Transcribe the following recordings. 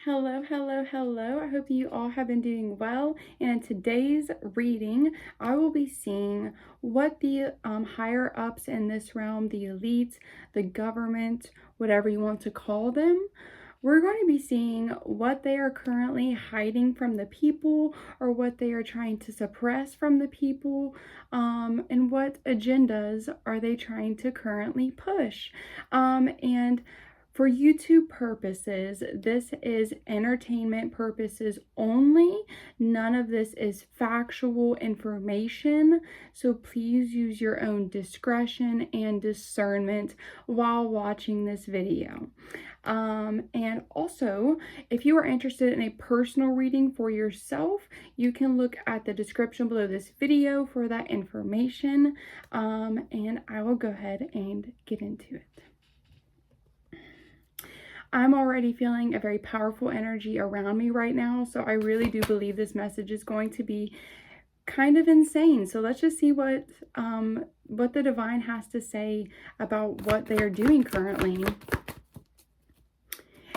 Hello, hello, hello. I hope you all have been doing well. And in today's reading, I will be seeing what the higher ups in this realm, the elites, the government, whatever you want to call them, we're going to be seeing what they are currently hiding from the people or what they are trying to suppress from the people, and what agendas are they trying to currently push. And for YouTube purposes, this is entertainment purposes only. None of this is factual information, so please use your own discretion and discernment while watching this video. And also, if you are interested in a personal reading for yourself, you can look at the description below this video for that information. And I will go ahead and get into it. I'm already feeling a very powerful energy around me right now, so I really do believe this message is going to be kind of insane. So let's just see what the divine has to say about what they are doing currently.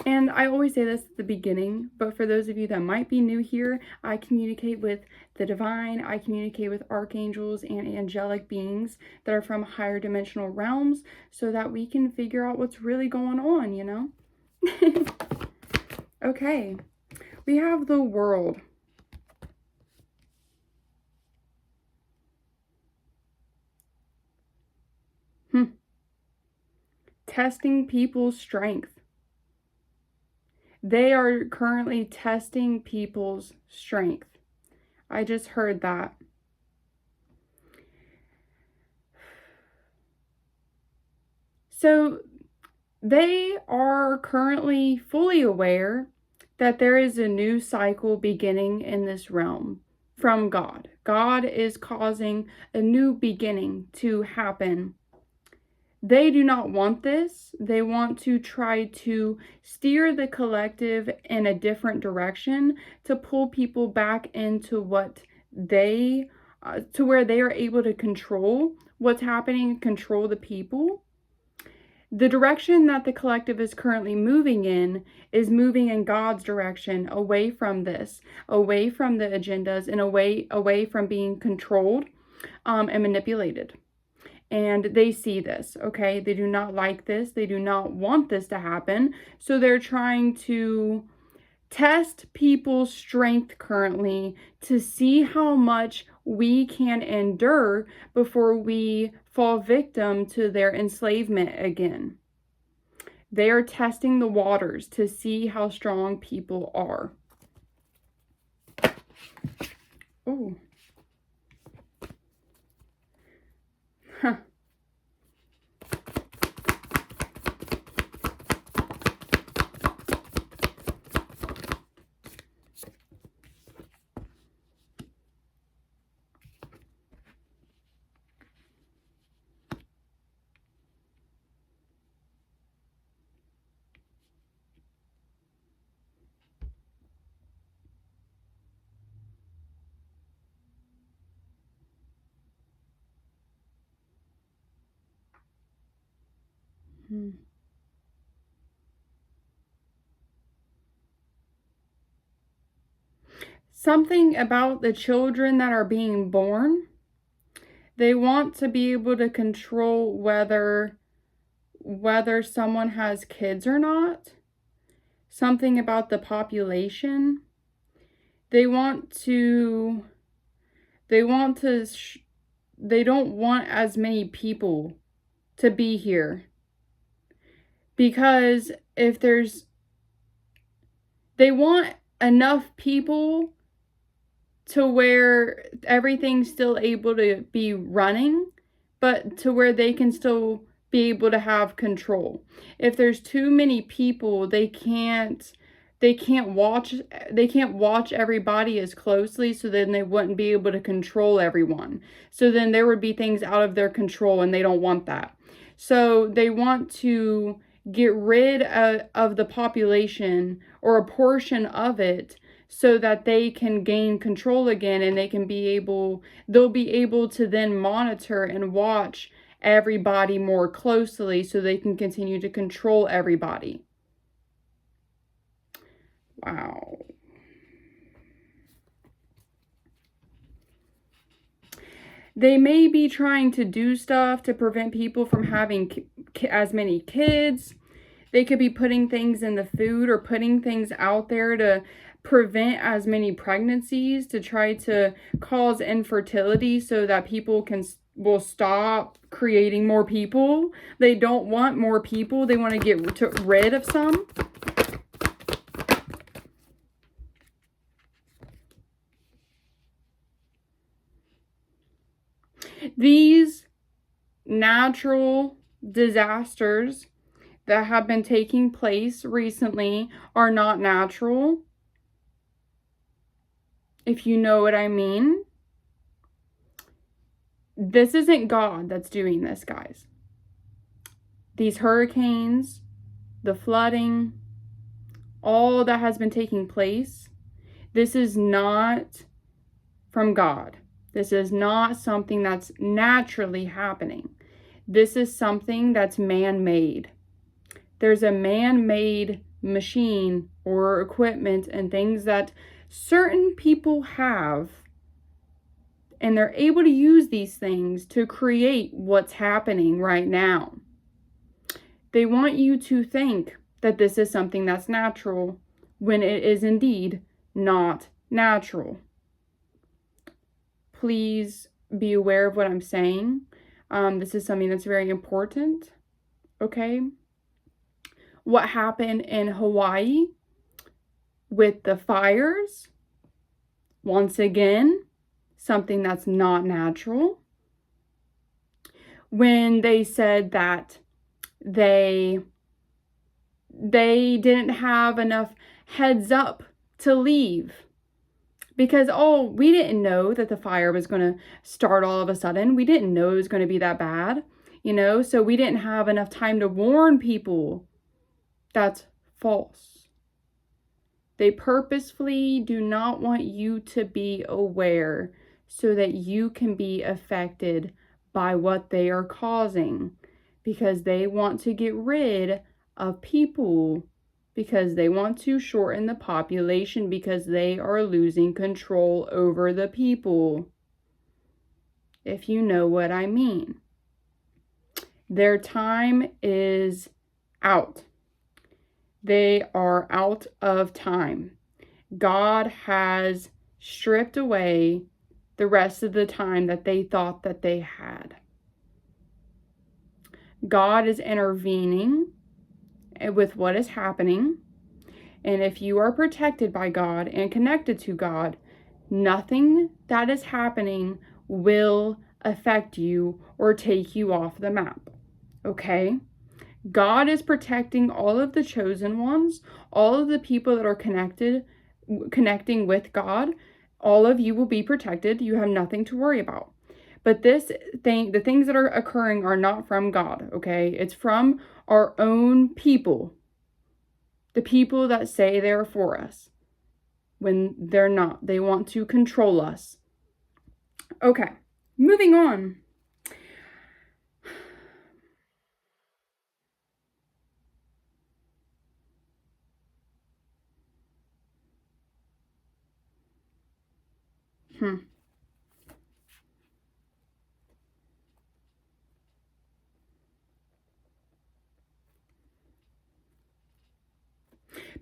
And I always say this at the beginning, but for those of you that might be new here, I communicate with the divine, I communicate with archangels and angelic beings that are from higher dimensional realms so that we can figure out what's really going on, you know? Okay, we have the World. Testing people's strength. They are currently testing people's strength. I just heard that. So they are currently fully aware that there is a new cycle beginning in this realm from God. God is causing a new beginning to happen. They do not want this. They want to try to steer the collective in a different direction to pull people back into what they, to where they are able to control what's happening, control the people. The direction that the collective is currently moving in is moving in God's direction, away from this, away from the agendas, and away from being controlled and manipulated. And they see this, okay? They do not like this. They do not want this to happen. So they're trying to test people's strength currently to see how much we can endure before we fall victim to their enslavement again. They are testing the waters to see how strong people are. Oh. Huh. Something about the children that are being born. They want to be able to control whether someone has kids or not. Something about the population. They don't want as many people to be here. Because they want enough people to where everything's still able to be running, but to where they can still be able to have control. If there's too many people, they can't watch everybody as closely, so then they wouldn't be able to control everyone. So then there would be things out of their control, and they don't want that. So they want to get rid of the population or a portion of it so that they can gain control again, and they'll be able to then monitor and watch everybody more closely so they can continue to control everybody. Wow. They may be trying to do stuff to prevent people from having as many kids. They could be putting things in the food or putting things out there to prevent as many pregnancies, to try to cause infertility so that people will stop creating more people. They don't want more people. They want to get rid of some. These natural disasters that have been taking place recently are not natural, if you know what I mean. This isn't God that's doing this, guys. These hurricanes, the flooding, all that has been taking place, this is not from God. This is not something that's naturally happening. This is something that's man-made. There's a man-made machine or equipment and things that certain people have, and they're able to use these things to create what's happening right now. They want you to think that this is something that's natural when it is indeed not natural. Please be aware of what I'm saying. This is something that's very important. Okay? What happened in Hawaii with the fires, once again, something that's not natural. When they said that they didn't have enough heads up to leave because, we didn't know that the fire was going to start all of a sudden. We didn't know it was going to be that bad, so we didn't have enough time to warn people. That's false. They purposefully do not want you to be aware so that you can be affected by what they are causing, because they want to get rid of people, because they want to shorten the population, because they are losing control over the people. If you know what I mean. Their time is out. They are out of time. God has stripped away the rest of the time that they thought that they had. God is intervening with what is happening. And if you are protected by God and connected to God, nothing that is happening will affect you or take you off the map. Okay? God is protecting all of the chosen ones, all of the people that are connecting with God. All of you will be protected. You have nothing to worry about. But the things that are occurring are not from God, okay? It's from our own people. The people that say they're for us when they're not. They want to control us. Okay, moving on.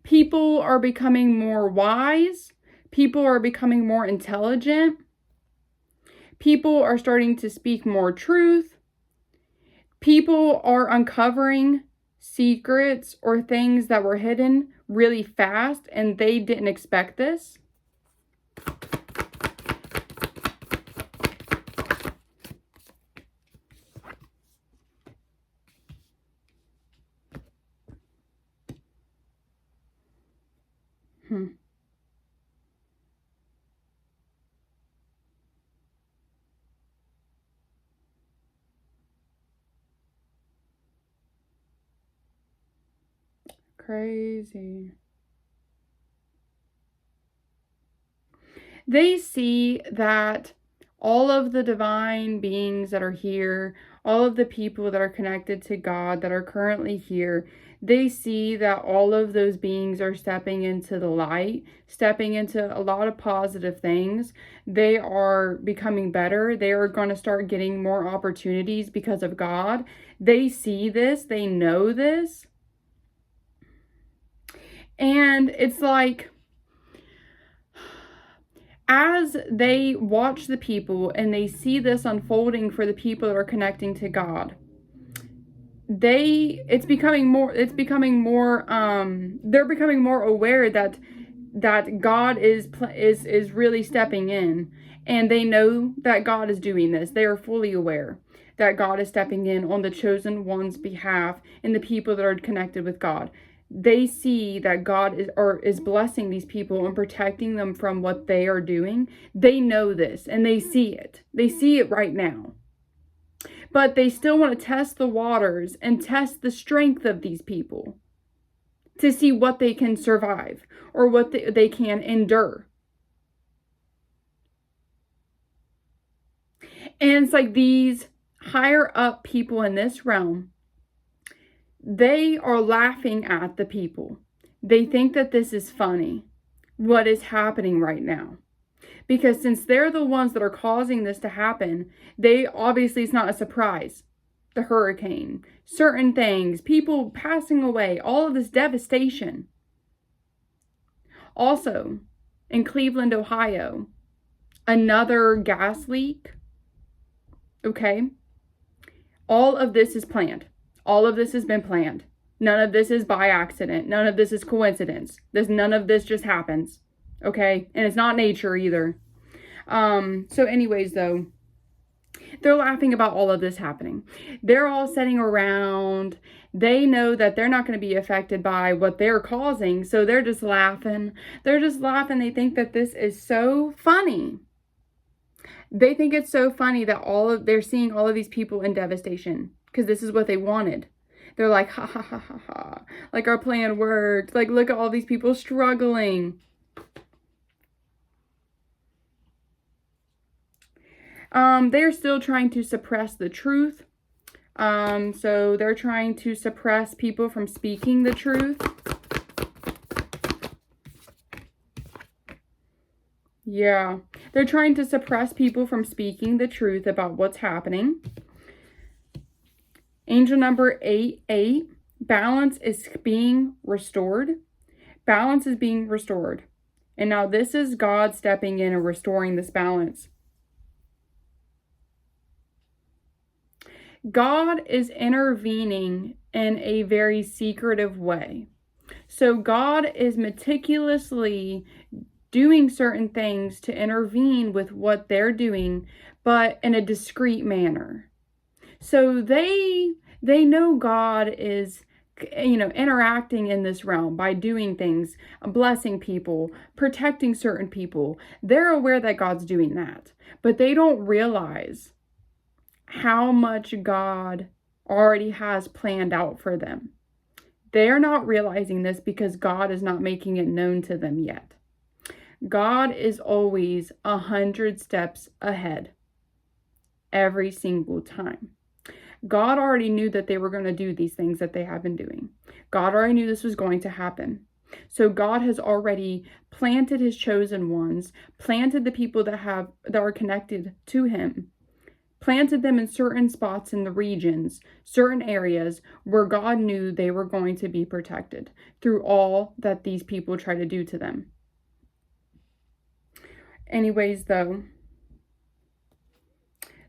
People are becoming more wise. People are becoming more intelligent. People are starting to speak more truth. People are uncovering secrets or things that were hidden really fast, and they didn't expect this. Crazy. They see that all of the divine beings that are here, all of the people that are connected to God that are currently here, They see that all of those beings are stepping into the light, stepping into a lot of positive things. They are becoming better. They are going to start getting more opportunities because of God. They see this, they know this. And it's like, as they watch the people and they see this unfolding for the people that are connecting to God, they're becoming more aware that God is really stepping in, and they know that God is doing this. They are fully aware that God is stepping in on the chosen one's behalf and the people that are connected with God. They see that God is blessing these people and protecting them from what they are doing. They know this and they see it. They see it right now. But they still want to test the waters and test the strength of these people to see what they can survive or what they can endure. And it's like these higher up people in this realm, they are laughing at the people. They think that this is funny, what is happening right now. Because since they're the ones that are causing this to happen, obviously it's not a surprise. The hurricane, certain things, people passing away, all of this devastation. Also, in Cleveland, Ohio, another gas leak. Okay? All of this is planned. All of this has been planned. None of this is by accident. None of this is coincidence. None of this just happens. Okay? And it's not nature either. So anyways, though, they're laughing about all of this happening. They're all sitting around. They know that they're not going to be affected by what they're causing. So they're just laughing. They're just laughing. They think that this is so funny. They think it's so funny that they're seeing all of these people in devastation because this is what they wanted. They're like, ha ha ha ha ha. Like, our plan worked. Like, look at all these people struggling. They're still trying to suppress the truth. So they're trying to suppress people from speaking the truth. Yeah, they're trying to suppress people from speaking the truth about what's happening. Angel number 88, balance is being restored. Balance is being restored. And now this is God stepping in and restoring this balance. God is intervening in a very secretive way. So God is meticulously doing certain things to intervene with what they're doing, but in a discreet manner. So they know God is, interacting in this realm by doing things, blessing people, protecting certain people. They're aware that God's doing that, but they don't realize how much God already has planned out for them. They're not realizing this because God is not making it known to them yet. God is always 100 steps ahead every single time. God already knew that they were going to do these things that they have been doing. God already knew this was going to happen. So God has already planted his chosen ones, planted the people that are connected to him, planted them in certain spots in the regions, certain areas where God knew they were going to be protected through all that these people try to do to them. Anyways, though,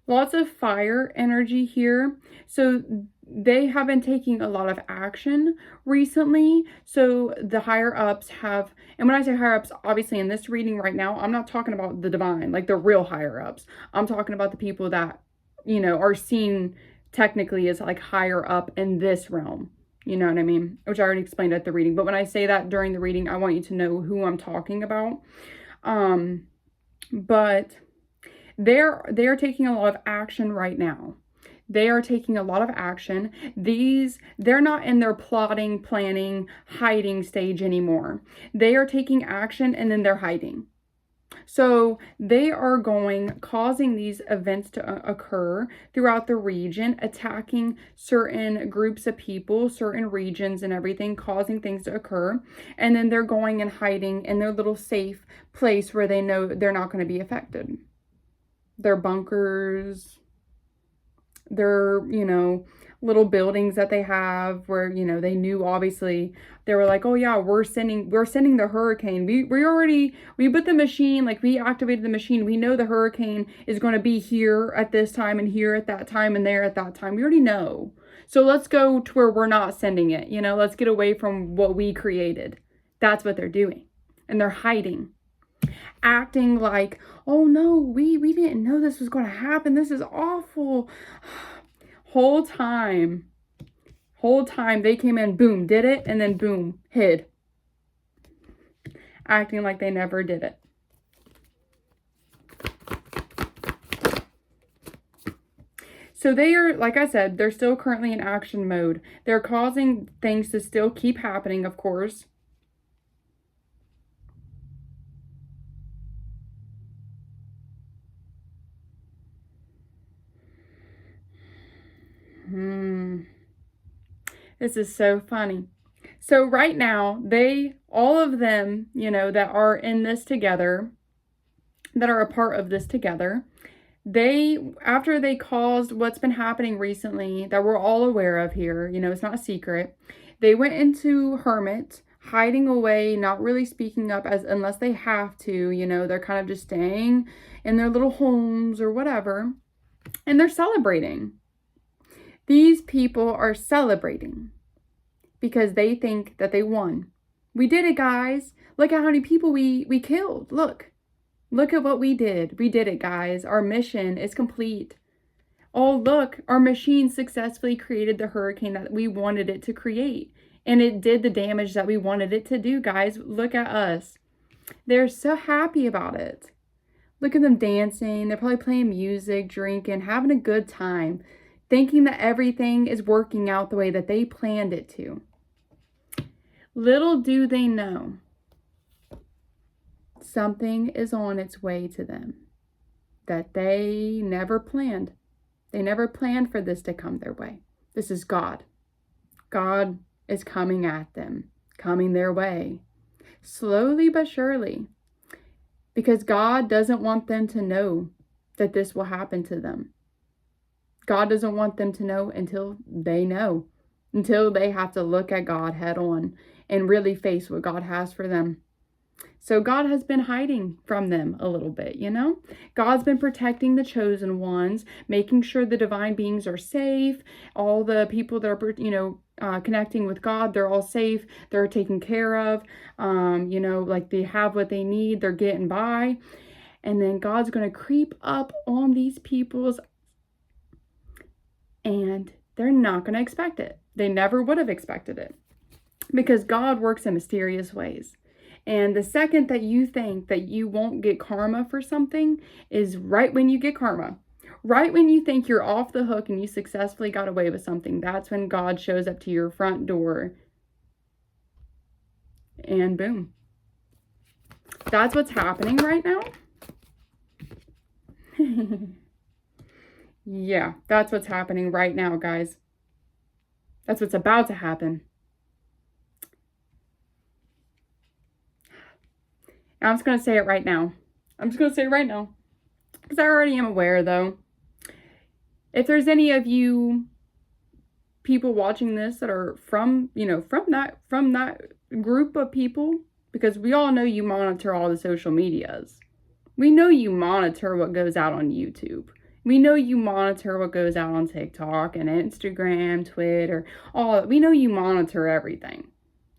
lots of fire energy here. So they have been taking a lot of action recently. So the higher ups have, and when I say higher ups, obviously in this reading right now, I'm not talking about the divine, like the real higher ups. I'm talking about the people that, are seen technically as like higher up in this realm. You know what I mean? Which I already explained at the reading. But when I say that during the reading, I want you to know who I'm talking about. But they're taking a lot of action right now. They are taking a lot of action. They're not in their plotting, planning, hiding stage anymore. They are taking action and then they're hiding. So they are causing these events to occur throughout the region, attacking certain groups of people, certain regions and everything, causing things to occur. And then they're going and hiding in their little safe place where they know they're not going to be affected. Their bunkers, their, little buildings that they have where, they knew, obviously they were like, oh yeah, we're sending the hurricane. We put the machine, like we activated the machine. We know the hurricane is going to be here at this time and here at that time and there at that time. We already know. So let's go to where we're not sending it. Let's get away from what we created. That's what they're doing. And they're hiding, acting like, oh no, we didn't know this was going to happen. This is awful. Whole time they came in, boom, did it, and then boom, hid. Acting like they never did it. So they are, like I said, they're still currently in action mode. They're causing things to still keep happening, of course. This is so funny. So right now, all of them, that are in this together, that are a part of this together, after they caused what's been happening recently that we're all aware of here, it's not a secret, they went into hermit, hiding away, not really speaking up unless they have to, they're kind of just staying in their little homes or whatever, and they're celebrating. These people are celebrating because they think that they won. We did it, guys. Look at how many people we killed. Look at what we did. We did it, guys. Our mission is complete. Oh, look, our machine successfully created the hurricane that we wanted it to create. And it did the damage that we wanted it to do, guys. Look at us. They're so happy about it. Look at them dancing. They're probably playing music, drinking, having a good time, thinking that everything is working out the way that they planned it to. Little do they know, something is on its way to them that they never planned. They never planned for this to come their way. This is God. God is coming at them, coming their way, slowly but surely, because God doesn't want them to know that this will happen to them. God doesn't want them to know until they know, until they have to look at God head on and really face what God has for them. So God has been hiding from them a little bit, God's been protecting the chosen ones, making sure the divine beings are safe. All the people that are, connecting with God, they're all safe. They're taken care of. Like they have what they need. They're getting by. And then God's going to creep up on these people's, and they're not going to expect it. They never would have expected it, because God works in mysterious ways. And the second that you think that you won't get karma for something is right when you get karma. Right when you think you're off the hook and you successfully got away with something, that's when God shows up to your front door. And boom. That's what's happening right now. Yeah, that's what's happening right now, guys. That's what's about to happen. I'm just going to say it right now. Because I already am aware, though. If there's any of you people watching this that are from that group of people, because we all know you monitor all the social medias. We know you monitor what goes out on YouTube. We know you monitor what goes out on TikTok and Instagram, Twitter, we know you monitor everything.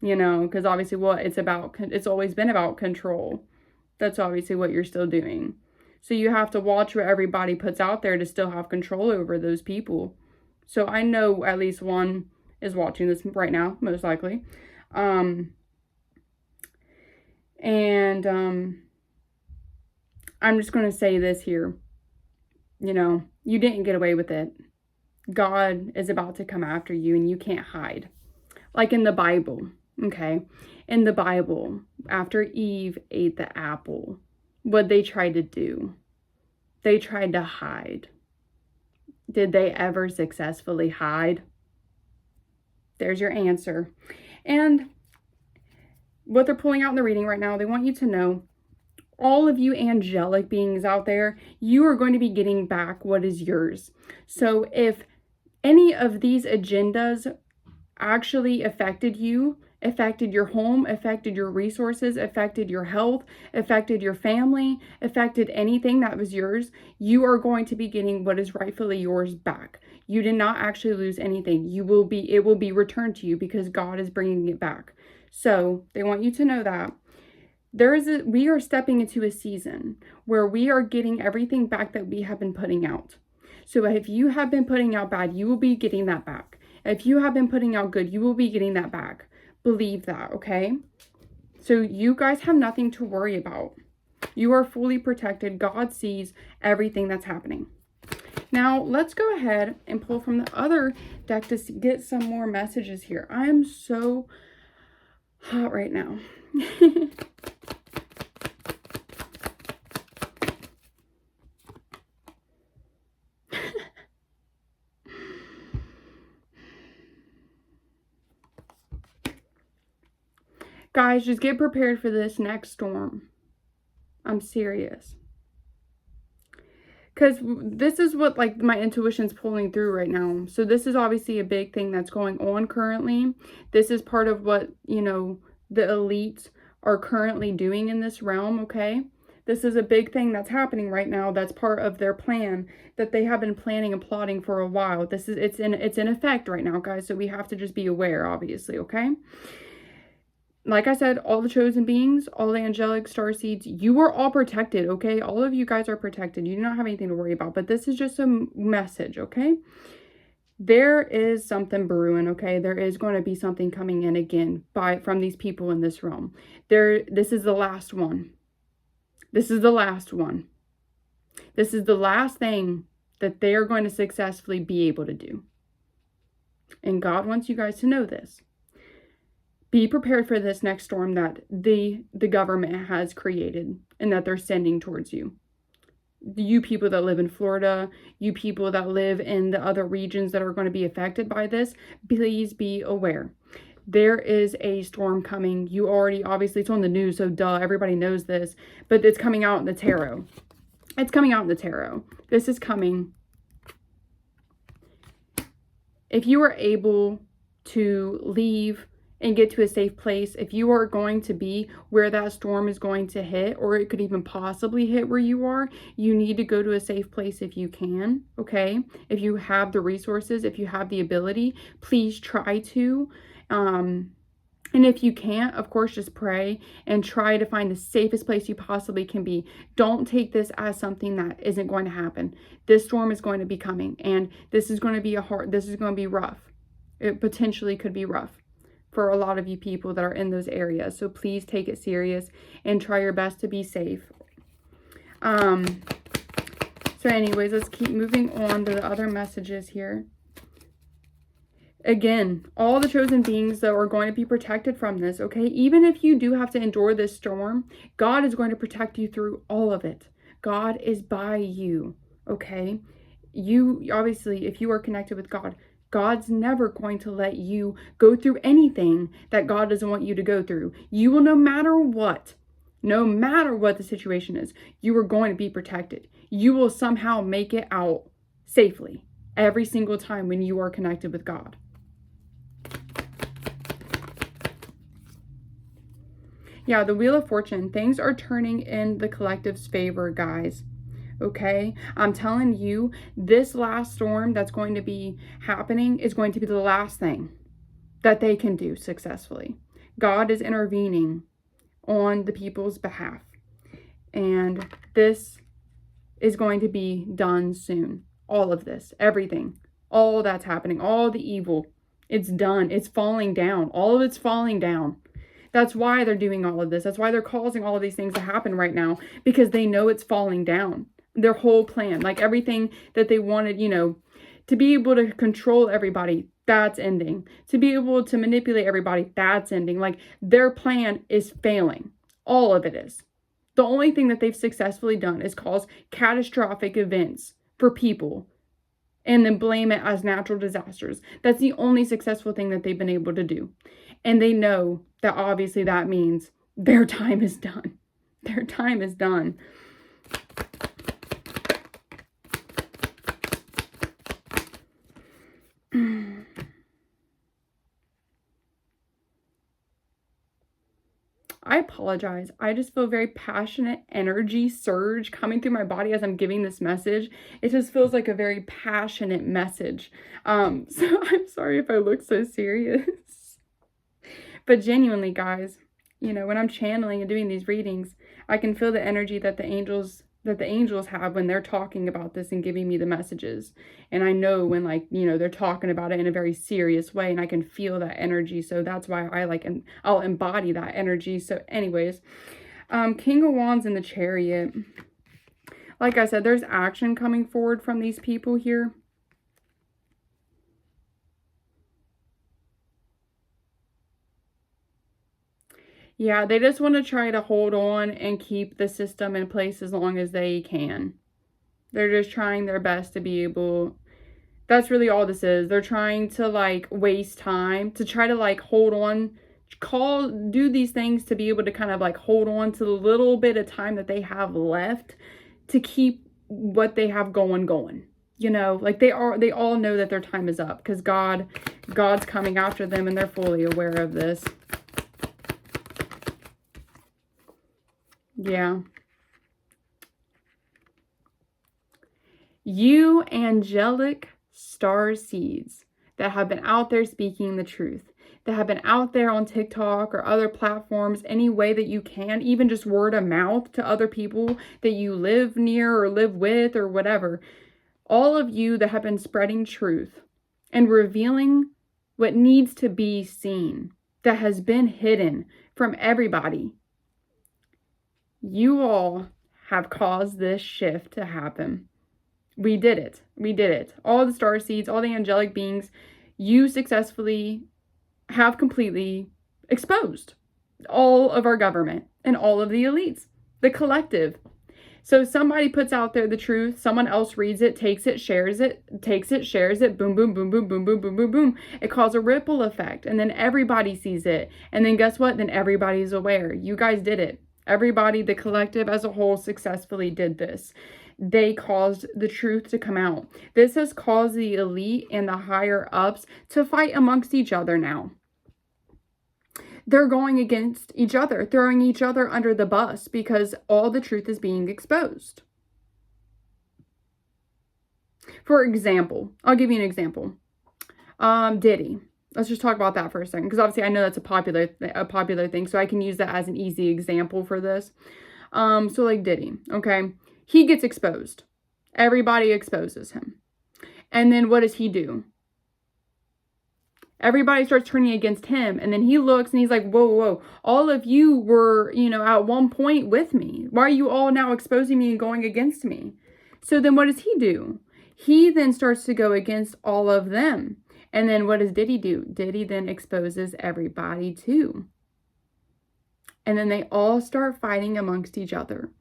Because obviously it's always been about control. That's obviously what you're still doing. So you have to watch what everybody puts out there to still have control over those people. So I know at least one is watching this right now, most likely. I'm just going to say this here. You didn't get away with it. God is about to come after you, and you can't hide. Like in the Bible. Okay, in the Bible, after Eve ate the apple, what they tried to do. They tried to hide. Did they ever successfully hide? There's your answer. And what they're pulling out in the reading right now, they want you to know, all of you angelic beings out there, you are going to be getting back what is yours. So if any of these agendas actually affected you, affected your home, affected your resources, affected your health, affected your family, affected anything that was yours, you are going to be getting what is rightfully yours back. You did not actually lose anything. It will be returned to you because God is bringing it back. So they want you to know that we are stepping into a season where we are getting everything back that we have been putting out. So if you have been putting out bad, you will be getting that back. If you have been putting out good, you will be getting that back. Believe that, okay? So you guys have nothing to worry about. You are fully protected. God sees everything that's happening. Now, let's go ahead and pull from the other deck to get some more messages here. I am so hot right now. Guys, just get prepared for this next storm. I'm serious. Because this is what, like, my intuition's pulling through right now. So this is obviously a big thing that's going on currently. This is part of what, you know, the elites are currently doing in this realm, okay? This is a big thing that's happening right now. That's part of their plan that they have been planning and plotting for a while. It's in effect right now, guys. So we have to just be aware, obviously, okay? Like I said, all the chosen beings, all the angelic star seeds, you are all protected, okay? All of you guys are protected. You do not have anything to worry about. But this is just a message, okay? There is something brewing, okay? There is going to be something coming in again from these people in this realm. This is the last one. This is the last one. This is the last thing that they are going to successfully be able to do. And God wants you guys to know this. Be prepared for this next storm that the government has created and that they're sending towards you. You people that live in Florida, you people that live in the other regions that are going to be affected by this, please be aware. There is a storm coming. You already, obviously, it's on the news, so duh, everybody knows this, but it's coming out in the tarot. It's coming out in the tarot. This is coming. If you are able to leave and get to a safe place, if you are going to be where that storm is going to hit, or it could even possibly hit where you are, you need to go to a safe place if you can, okay? If you have the resources, if you have the ability, please try to. And if you can't, of course, just pray and try to find the safest place you possibly can be. Don't take this as something that isn't going to happen. This storm is going to be coming, and this is going to be this is going to be rough. It potentially could be rough for a lot of you people that are in those areas. So please take it serious and try your best to be safe. So anyways, let's keep moving on to the other messages here. Again, all the chosen beings, though, are going to be protected from this, okay? Even if you do have to endure this storm, God is going to protect you through all of it. God is by you, okay? You, obviously, if you are connected with God, God's never going to let you go through anything that God doesn't want you to go through. You will, no matter what the situation is, you are going to be protected. You will somehow make it out safely every single time when you are connected with God. Yeah, the Wheel of Fortune, things are turning in the collective's favor, guys. Okay, I'm telling you, this last storm that's going to be happening is going to be the last thing that they can do successfully. God is intervening on the people's behalf, and this is going to be done soon. All of this, everything, all that's happening, all the evil, it's done. It's falling down. All of it's falling down. That's why they're doing all of this. That's why they're causing all of these things to happen right now, because they know it's falling down. Their whole plan, like everything that they wanted, you know, to be able to control everybody, that's ending. To be able to manipulate everybody, that's ending. Like, their plan is failing. All of it is. The only thing that they've successfully done is cause catastrophic events for people and then blame it as natural disasters. That's the only successful thing that they've been able to do. And they know that obviously that means their time is done. Their time is done. I apologize. I just feel very passionate energy surge coming through my body as I'm giving this message. It just feels like a very passionate message. So I'm sorry if I look so serious. But genuinely, guys, you know, when I'm channeling and doing these readings, I can feel the energy that the angels have when they're talking about this and giving me the messages. And I know when, like, you know, they're talking about it in a very serious way, and I can feel that energy. So that's why I'll embody that energy. So anyways, King of Wands in the Chariot. Like I said, there's action coming forward from these people here. Yeah, they just want to try to hold on and keep the system in place as long as they can. They're just trying their best to be able... That's really all this is. They're trying to, like, waste time to try to, like, hold on, do these things to be able to kind of, like, hold on to the little bit of time that they have left to keep what they have going. You know, like, they all know that their time is up because God's coming after them, and they're fully aware of this. Yeah. You angelic star seeds that have been out there speaking the truth, that have been out there on TikTok or other platforms, any way that you can, even just word of mouth to other people that you live near or live with or whatever. All of you that have been spreading truth and revealing what needs to be seen, that has been hidden from everybody. You all have caused this shift to happen. We did it. We did it. All the star seeds, all the angelic beings, you successfully have completely exposed all of our government and all of the elites, the collective. So somebody puts out there the truth, someone else reads it, takes it, shares it, shares it, boom, boom, boom, boom, boom, boom, boom, boom, boom. It causes a ripple effect, and then everybody sees it. And then guess what? Then everybody's aware. You guys did it. Everybody, the collective as a whole, successfully did this. They caused the truth to come out. This has caused the elite and the higher ups to fight amongst each other now. They're going against each other, throwing each other under the bus because all the truth is being exposed. For example, I'll give you an example. Diddy. Let's just talk about that for a second, because obviously I know that's a popular thing, so I can use that as an easy example for this. So like Diddy, okay? He gets exposed. Everybody exposes him. And then what does he do? Everybody starts turning against him, and then he looks and he's like, whoa, all of you were, you know, at one point with me. Why are you all now exposing me and going against me? So then what does he do? He then starts to go against all of them. And then what does Diddy do? Diddy then exposes everybody too. And then they all start fighting amongst each other.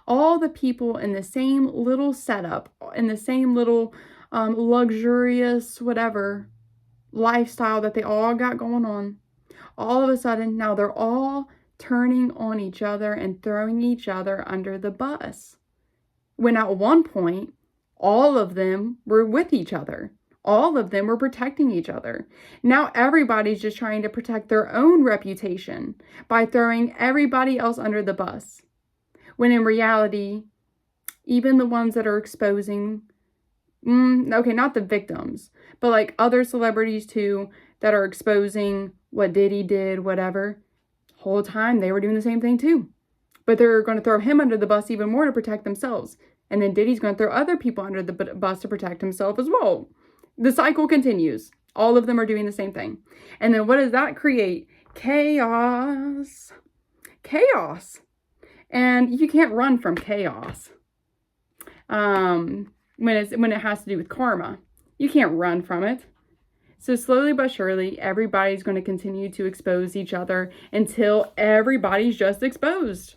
All the people in the same little setup, in the same little luxurious whatever lifestyle that they all got going on, all of a sudden now they're all turning on each other and throwing each other under the bus. When at one point, all of them were with each other. All of them were protecting each other. Now everybody's just trying to protect their own reputation by throwing everybody else under the bus. When in reality, even the ones that are exposing, okay, not the victims, but like other celebrities too, that are exposing what Diddy did, whatever, whole time they were doing the same thing too. But they're going to throw him under the bus even more to protect themselves. And then Diddy's going to throw other people under the bus to protect himself as well. The cycle continues. All of them are doing the same thing. And then what does that create? Chaos. Chaos. And you can't run from chaos. When it has to do with karma. You can't run from it. So slowly but surely, everybody's going to continue to expose each other until everybody's just exposed.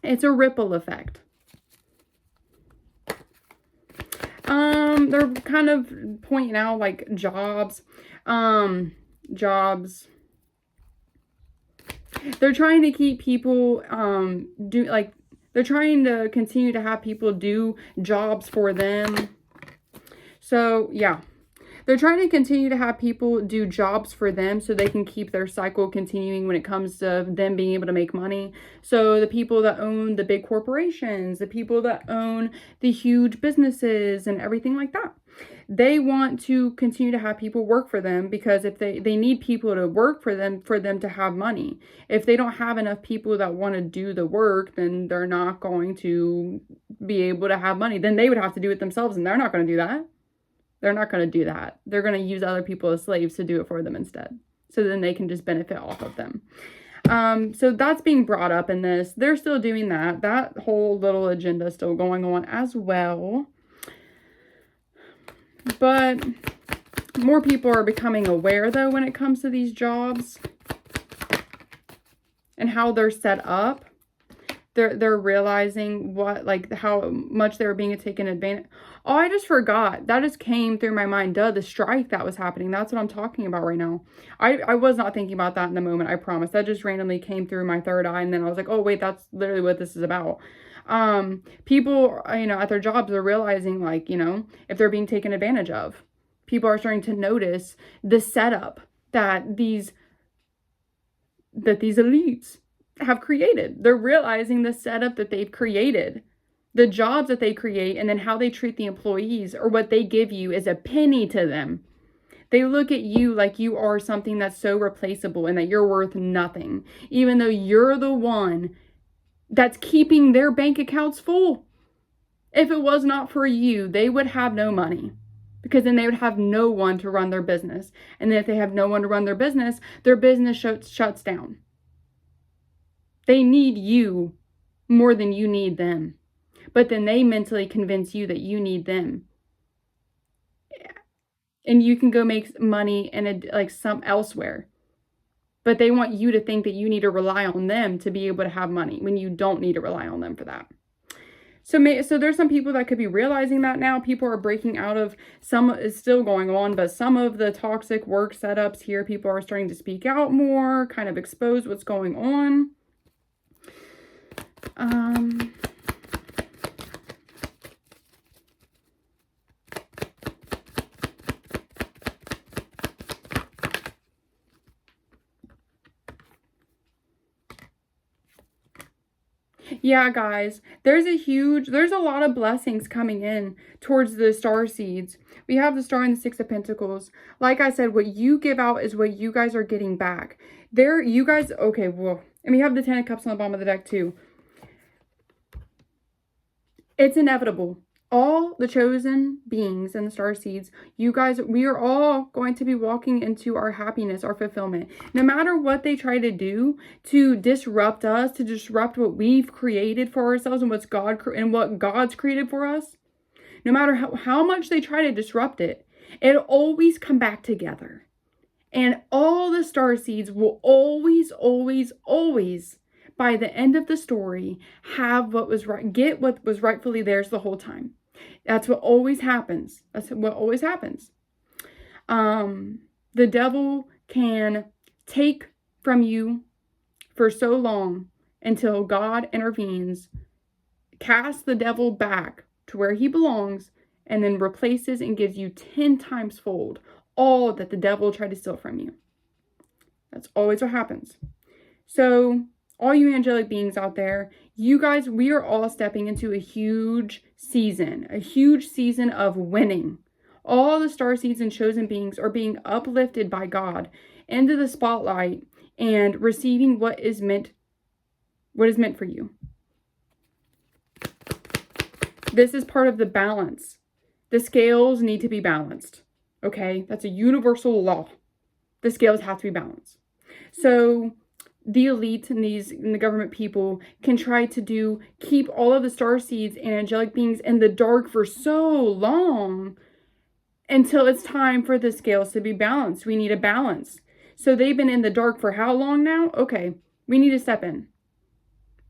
It's a ripple effect. They're kind of pointing out like jobs. Jobs. They're trying to keep people they're trying to continue to have people do jobs for them. So, yeah. They're trying to continue to have people do jobs for them so they can keep their cycle continuing when it comes to them being able to make money. So the people that own the big corporations, the people that own the huge businesses and everything like that, they want to continue to have people work for them because if they need people to work for them to have money. If they don't have enough people that want to do the work, then they're not going to be able to have money. Then they would have to do it themselves, and they're not going to do that. They're not going to do that. They're going to use other people as slaves to do it for them instead. So then they can just benefit off of them. So that's being brought up in this. They're still doing that. That whole little agenda is still going on as well. But more people are becoming aware, though, when it comes to these jobs and how they're set up. They're realizing how much they were being taken advantage. Oh, I just forgot. That just came through my mind. The strike that was happening. That's what I'm talking about right now. I was not thinking about that in the moment, I promise. That just randomly came through my third eye, and then I was like, oh, wait, that's literally what this is about. People, at their jobs are realizing, if they're being taken advantage of. People are starting to notice the setup that these elites have created. They're realizing the setup that they've created, the jobs that they create, and then how they treat the employees or what they give you is a penny to them. They look at you like you are something that's so replaceable and that you're worth nothing, even though you're the one that's keeping their bank accounts full. If it was not for you, they would have no money because then they would have no one to run their business. And then if they have no one to run their business shuts down. They need you more than you need them. But then they mentally convince you that you need them. And you can go make money some elsewhere. But they want you to think that you need to rely on them to be able to have money when you don't need to rely on them for that. So there's some people that could be realizing that now. People are breaking out of, some is still going on, but some of the toxic work setups here, people are starting to speak out more, kind of expose what's going on. Yeah, guys, there's a lot of blessings coming in towards the star seeds. We have the Star and the Six of Pentacles. Like I said, what you give out is what you guys are getting back. Okay, well, and we have the Ten of Cups on the bottom of the deck too. It's inevitable. All the chosen beings and the star seeds, you guys, we are all going to be walking into our happiness, our fulfillment. No matter what they try to do to disrupt us, to disrupt what we've created for ourselves and what God's created for us, no matter how much they try to disrupt it, it'll always come back together. And all the star seeds will always, always, always, by the end of the story, have what was right, get what was rightfully theirs the whole time. That's what always happens. That's what always happens. The devil can take from you for so long until God intervenes, casts the devil back to where he belongs, and then replaces and gives you 10 times fold all that the devil tried to steal from you. That's always what happens. So, all you angelic beings out there, you guys, we are all stepping into a huge season of winning. All the star seeds and chosen beings are being uplifted by God into the spotlight and receiving what is meant for you. This is part of the balance. The scales need to be balanced. Okay? That's a universal law. The scales have to be balanced. So the elite and the government people can try to keep all of the star seeds and angelic beings in the dark for so long until it's time for the scales to be balanced. We need a balance. So they've been in the dark for how long now? Okay, we need to step in.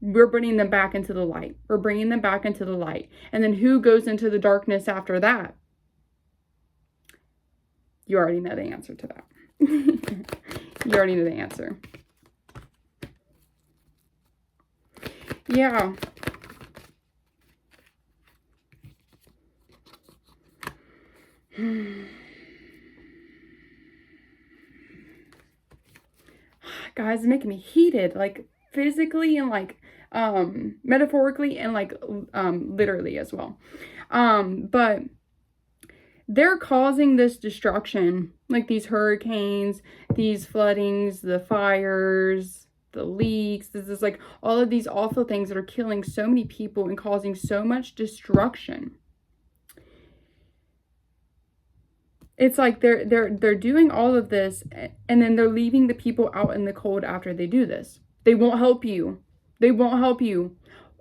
we're bringing them back into the light. We're bringing them back into the light. And then who goes into the darkness after that? You already know the answer to that. You already know the answer. Yeah. Guys, it's making me heated, like physically and like metaphorically and like literally as well. But they're causing this destruction, like these hurricanes, these floodings, the fires, the leaks. This is like all of these awful things that are killing so many people and causing so much destruction. It's like they're doing all of this, and then they're leaving the people out in the cold after they do this. They won't help you. They won't help you.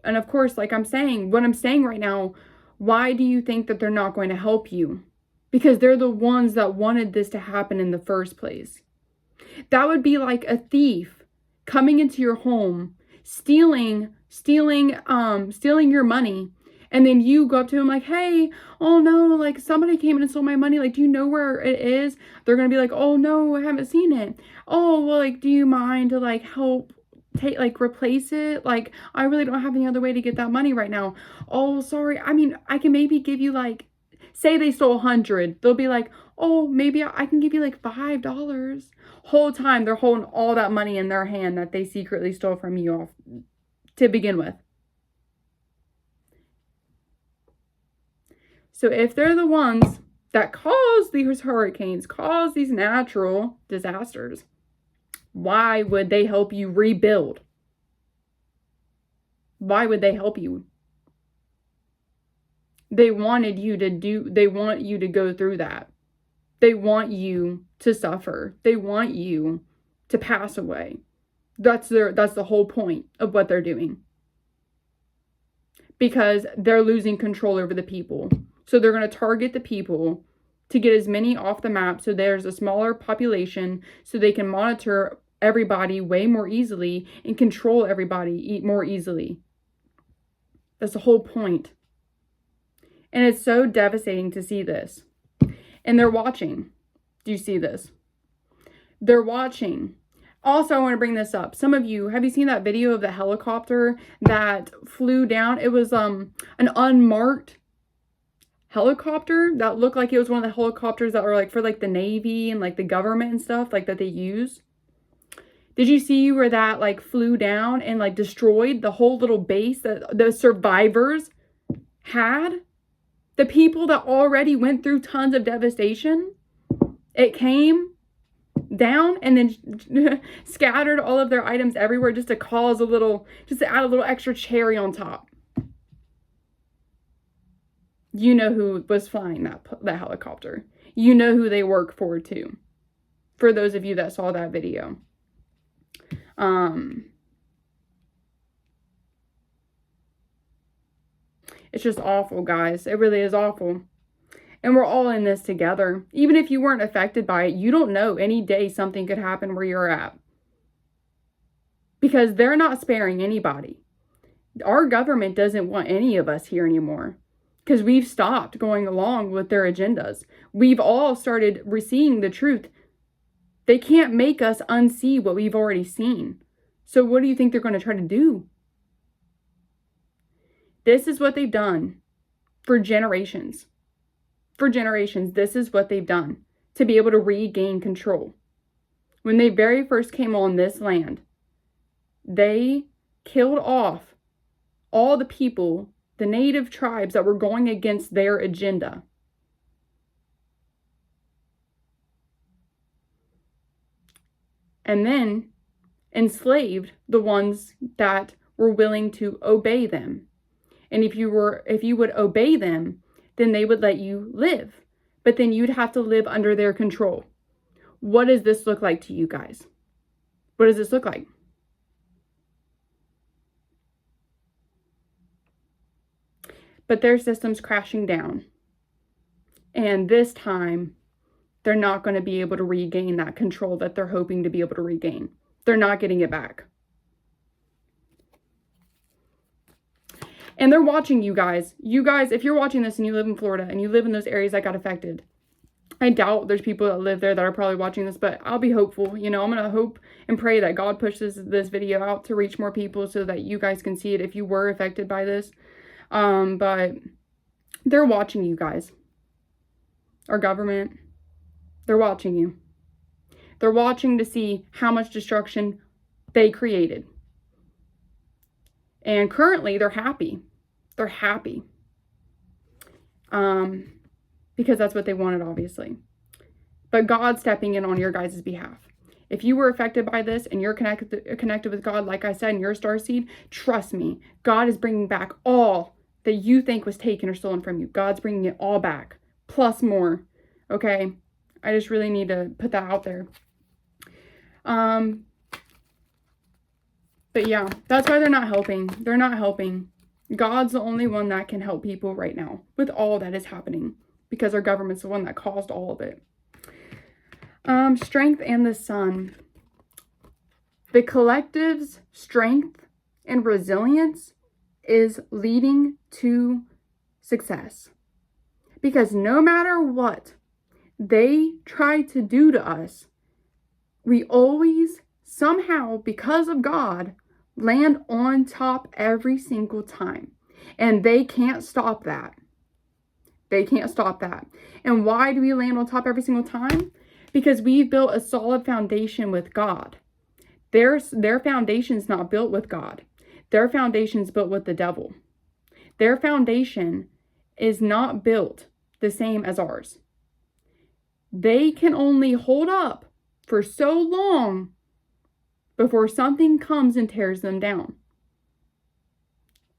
And of course, like I'm saying, what I'm saying right now, why do you think that they're not going to help you? Because they're the ones that wanted this to happen in the first place. That would be like a thief coming into your home, stealing your money. And then you go up to him like, hey, oh no, like somebody came in and stole my money. Like, do you know where it is? They're going to be like, oh no, I haven't seen it. Oh, well, like, do you mind to like help replace it? Like, I really don't have any other way to get that money right now. Oh, sorry. I mean, I can maybe give you like, say they stole 100. They'll be like, oh, maybe I can give you like $5. Whole time they're holding all that money in their hand that they secretly stole from you off to begin with. So if they're the ones that cause these hurricanes, cause these natural disasters, why would they help you rebuild? Why would they help you? They want you to go through that. They want you to suffer. They want you to pass away. That's the whole point of what they're doing. Because they're losing control over the people. So they're going to target the people to get as many off the map so there's a smaller population so they can monitor everybody way more easily and control everybody more easily. That's the whole point. And it's so devastating to see this. And they're watching. Do you see this? They're watching. Also, I want to bring this up. Some of you, have you seen that video of the helicopter that flew down? It was an unmarked helicopter that looked like it was one of the helicopters that were like for like the Navy and like the government and stuff like that they use. Did you see where that like flew down and like destroyed the whole little base that the survivors had? The people that already went through tons of devastation, it came down and then scattered all of their items everywhere just to add a little extra cherry on top. You know who was flying that helicopter. You know who they work for too. For those of you that saw that video. It's just awful, guys. It really is awful. And we're all in this together. Even if you weren't affected by it, you don't know. Any day something could happen where you're at. Because they're not sparing anybody. Our government doesn't want any of us here anymore. Because we've stopped going along with their agendas. We've all started seeing the truth. They can't make us unsee what we've already seen. So what do you think they're going to try to do? This is what they've done for generations. For generations, this is what they've done to be able to regain control. When they very first came on this land, they killed off all the people, the native tribes that were going against their agenda. And then enslaved the ones that were willing to obey them. And if you would obey them, then they would let you live. But then you'd have to live under their control. What does this look like to you guys? What does this look like? But their system's crashing down. And this time, they're not going to be able to regain that control that they're hoping to be able to regain. They're not getting it back. And they're watching you guys. You guys, if you're watching this and you live in Florida and you live in those areas that got affected, I doubt there's people that live there that are probably watching this, but I'll be hopeful. I'm going to hope and pray that God pushes this video out to reach more people so that you guys can see it if you were affected by this. But they're watching you guys. Our government, they're watching you. They're watching to see how much destruction they created. And currently, they're happy. They're happy. Because that's what they wanted, obviously. But God's stepping in on your guys' behalf. If you were affected by this and you're connected with God, like I said, and you're a starseed, trust me, God is bringing back all that you think was taken or stolen from you. God's bringing it all back, plus more. Okay? I just really need to put that out there. But yeah, that's why they're not helping. They're not helping. God's the only one that can help people right now with all that is happening, because our government's the one that caused all of it. Strength and the sun. The collective's strength and resilience is leading to success. Because no matter what they try to do to us, we always, somehow, because of God, land on top every single time. And they can't stop that. They can't stop that. And why do we land on top every single time? Because we've built a solid foundation with God. Their foundation's not built with God. Their foundation's built with the devil. Their foundation is not built the same as ours. They can only hold up for so long before something comes and tears them down.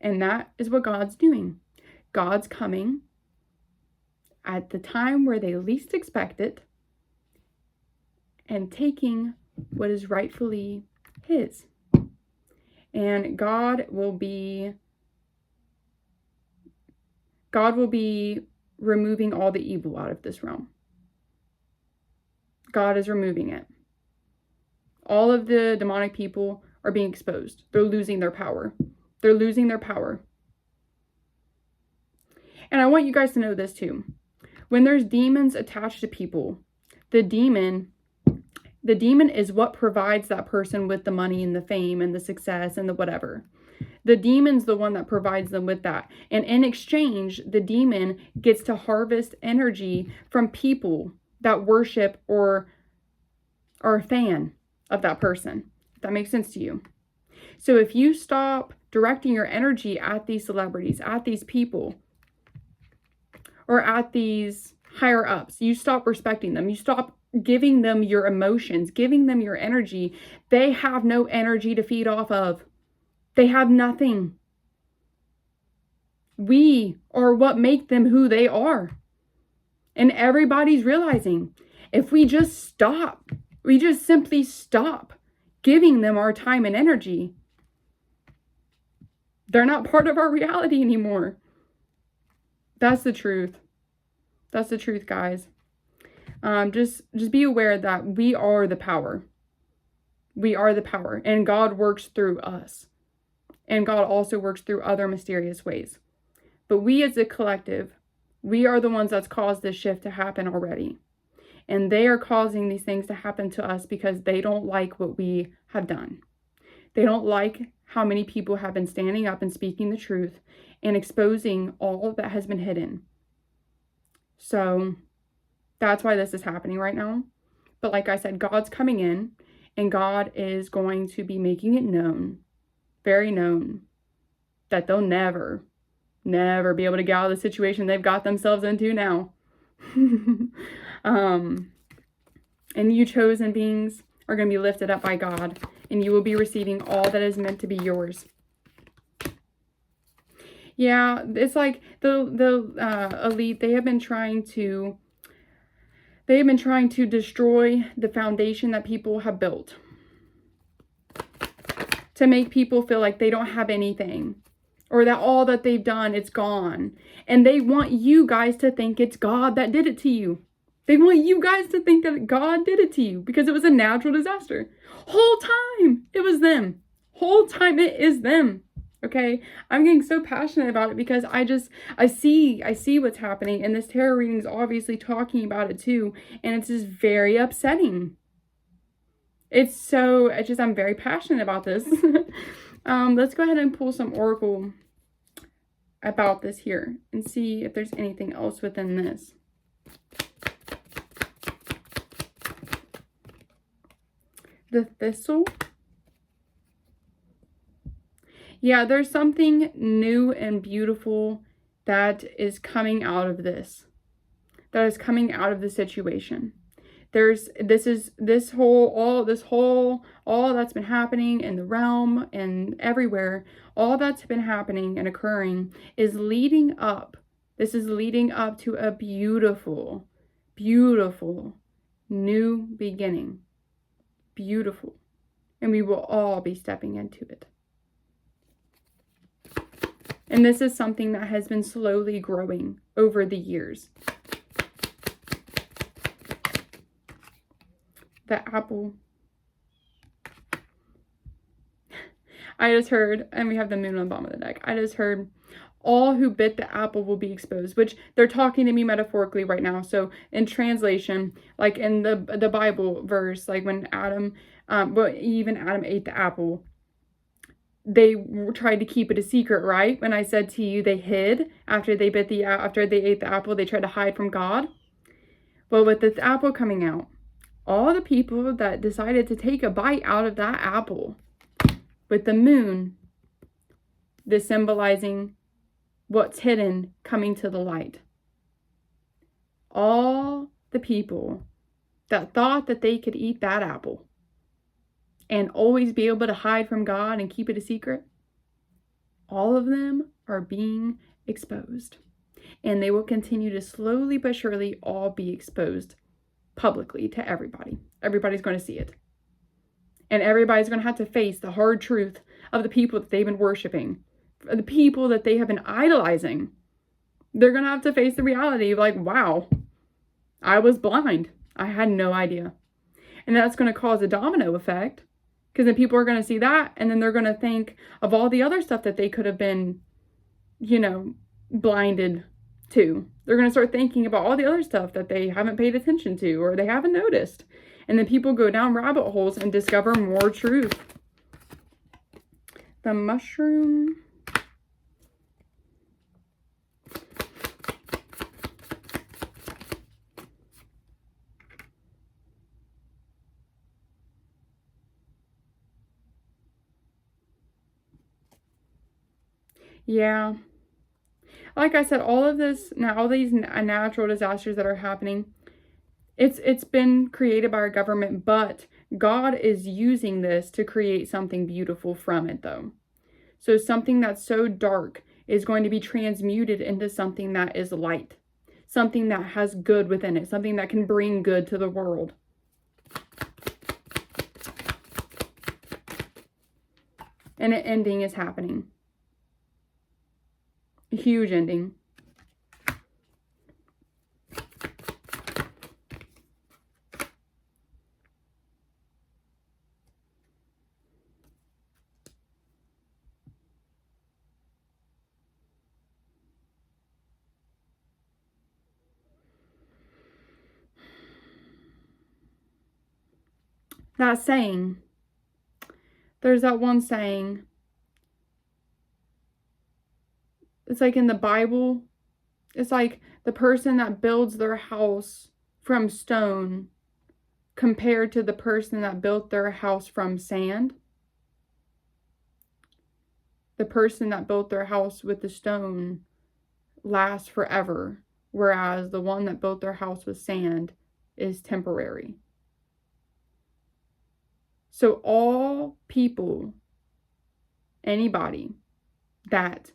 And that is what God's doing. God's coming at the time where they least expect it and taking what is rightfully his. And God will be removing all the evil out of this realm. God is removing it. All of the demonic people are being exposed. They're losing their power. They're losing their power. And I want you guys to know this too. When there's demons attached to people, the demon is what provides that person with the money and the fame and the success and the whatever. The demon's the one that provides them with that. And in exchange, the demon gets to harvest energy from people that worship or are a fan of that person. If that makes sense to you. So if you stop directing your energy at these celebrities, at these people, or at these higher ups, you stop respecting them. You stop giving them your emotions, giving them your energy. They have no energy to feed off of. They have nothing. We are what make them who they are. And everybody's realizing if we just stop, we just simply stop giving them our time and energy, they're not part of our reality anymore. That's the truth. That's the truth, guys. Just be aware that we are the power. We are the power. And God works through us. And God also works through other mysterious ways. But we as a collective, we are the ones that's caused this shift to happen already. And they are causing these things to happen to us because they don't like what we have done. They don't like how many people have been standing up and speaking the truth and exposing all that has been hidden. So that's why this is happening right now. But like I said, God's coming in and God is going to be making it known, very known, that they'll never be able to get out of the situation they've got themselves into now. And you chosen beings are going to be lifted up by God, and you will be receiving all that is meant to be yours. Yeah, it's like the elite, they have been trying to destroy the foundation that people have built, to make people feel like they don't have anything, or that all that they've done, it's gone. And they want you guys to think it's God that did it to you. They want you guys to think that God did it to you because it was a natural disaster. Whole time, it was them. Whole time, it is them. Okay, I'm getting so passionate about it because I see what's happening, and this tarot reading is obviously talking about it too, and it's just very upsetting. I'm very passionate about this. Let's go ahead and pull some oracle about this here and see if there's anything else within this. The thistle. Yeah, there's something new and beautiful that is coming out of this. That is coming out of the situation. All that's been happening in the realm and everywhere, all that's been happening and occurring is leading up. This is leading up to a beautiful, beautiful new beginning. Beautiful. And we will all be stepping into it. And this is something that has been slowly growing over the years. The apple. I just heard, and we have the moon on the bottom of the deck. I just heard, all who bit the apple will be exposed, which they're talking to me metaphorically right now. So in translation, like in the Bible verse, like when even Adam ate the apple, they tried to keep it a secret, right? When I said to you, they hid after they ate the apple, they tried to hide from God. Well, with this apple coming out, all the people that decided to take a bite out of that apple, with the moon, this symbolizing what's hidden coming to the light. All the people that thought that they could eat that apple and always be able to hide from God and keep it a secret, all of them are being exposed. And they will continue to slowly but surely all be exposed publicly to everybody. Everybody's going to see it. And everybody's going to have to face the hard truth of the people that they've been worshiping, the people that they have been idolizing. They're going to have to face the reality of like, wow, I was blind. I had no idea. And that's going to cause a domino effect, because then people are going to see that, and then they're going to think of all the other stuff that they could have been, blinded to. They're going to start thinking about all the other stuff that they haven't paid attention to or they haven't noticed. And then people go down rabbit holes and discover more truth. The mushroom. Yeah. Like I said, all these natural disasters that are happening, it's been created by our government, but God is using this to create something beautiful from it, though. So something that's so dark is going to be transmuted into something that is light, something that has good within it, something that can bring good to the world. And an ending is happening. A huge ending. That saying, there's that one saying, it's like in the Bible, it's like the person that builds their house from stone compared to the person that built their house from sand. The person that built their house with the stone lasts forever, whereas the one that built their house with sand is temporary. So all people, anybody that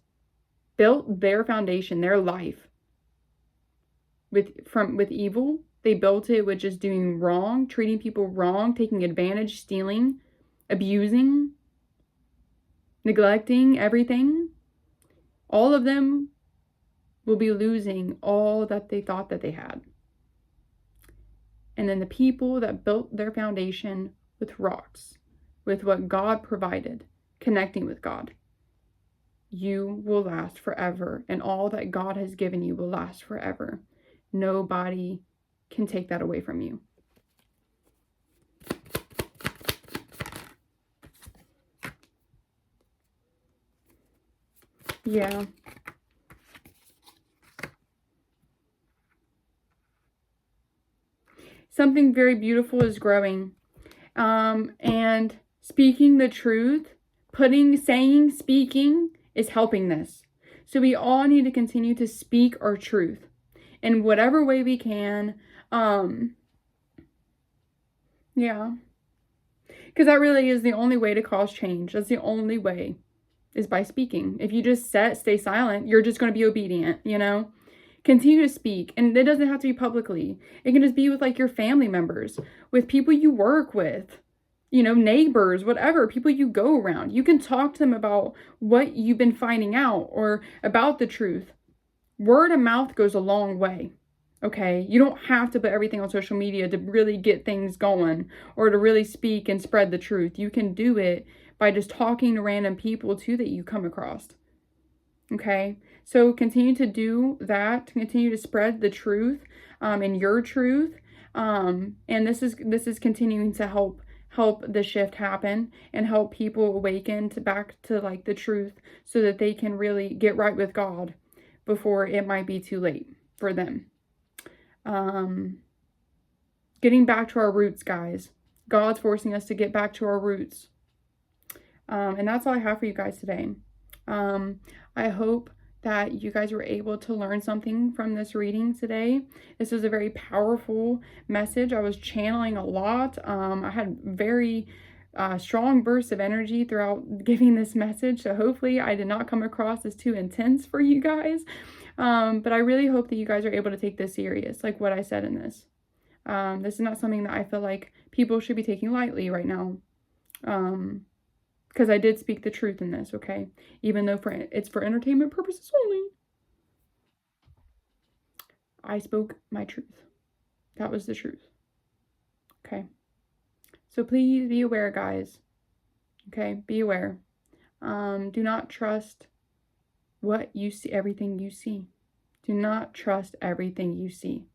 built their foundation, their life with evil, they built it with just doing wrong, treating people wrong, taking advantage, stealing, abusing, neglecting everything. All of them will be losing all that they thought that they had. And then the people that built their foundation with rocks, with what God provided, connecting with God, you will last forever, and all that God has given you will last forever. Nobody can take that away from you. Yeah. Something very beautiful is growing. And speaking the truth, speaking is helping this. So we all need to continue to speak our truth in whatever way we can. Yeah. Because that really is the only way to cause change. That's the only way, is by speaking. If you just stay silent, you're just going to be obedient, you know? Continue to speak. And it doesn't have to be publicly. It can just be with like your family members, with people you work with, you know, neighbors, whatever, people you go around. You can talk to them about what you've been finding out or about the truth. Word of mouth goes a long way. Okay, you don't have to put everything on social media to really get things going or to really speak and spread the truth. You can do it by just talking to random people too that you come across. Okay, so continue to do that. Continue to spread the truth and your truth. And this is continuing to help the shift happen and help people awaken back to like the truth, so that they can really get right with God before it might be too late for them. Getting back to our roots, guys. God's forcing us to get back to our roots. And that's all I have for you guys today. I hope that you guys were able to learn something from this reading today. This was a very powerful message. I was channeling a lot. I had very strong bursts of energy throughout giving this message. So hopefully I did not come across as too intense for you guys. But I really hope that you guys are able to take this serious, like what I said in this. This is not something that I feel like people should be taking lightly right now. Because I did speak the truth in this, okay? Even though it's for entertainment purposes only. I spoke my truth. That was the truth. Okay? So please be aware, guys. Okay? Be aware. Do not trust what you see, everything you see. Do not trust everything you see.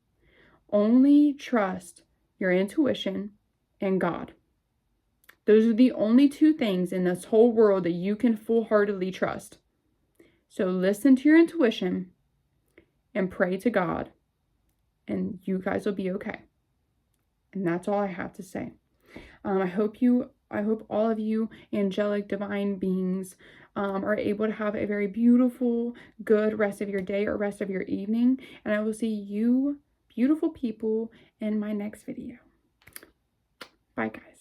Only trust your intuition and God. Those are the only two things in this whole world that you can full-heartedly trust. So listen to your intuition and pray to God, and you guys will be okay. And that's all I have to say. I hope all of you angelic divine beings are able to have a very beautiful, good rest of your day or rest of your evening. And I will see you beautiful people in my next video. Bye, guys.